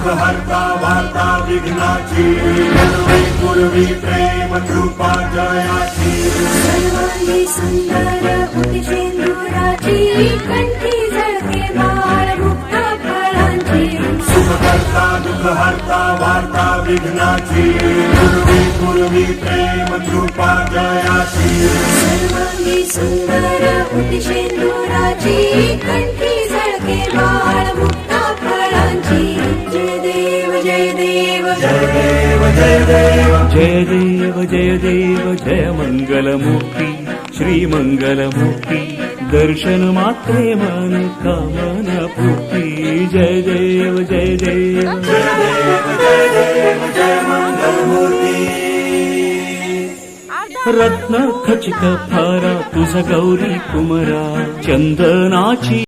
दुःख हरता वार्ता विघ्नाची पूर्वी प्रेम कृपा जयाची सर्वांगी सुंदर उदिशेंदुराची कंठी झळके बाळ मुक्त फळांची सुख करता दुःख हरता वार्ता विघ्नाची पूर्वी प्रेम कृपा जयाची सर्वांगी सुंदर उदिशेंदुराची कंठी झळके बाळ मुक्त फळांची जय देव जय देव जय देव जय देव जय देव जय देव जय मंगलमूर्ती श्री मंगलमूर्ती दर्शन मात्रे मन कामना पूर्ती जय देव जय देव जय देव जय देव जय मंगलमूर्ती रत्न खचित फारा तुझ गौरी कुमरा चंदनाची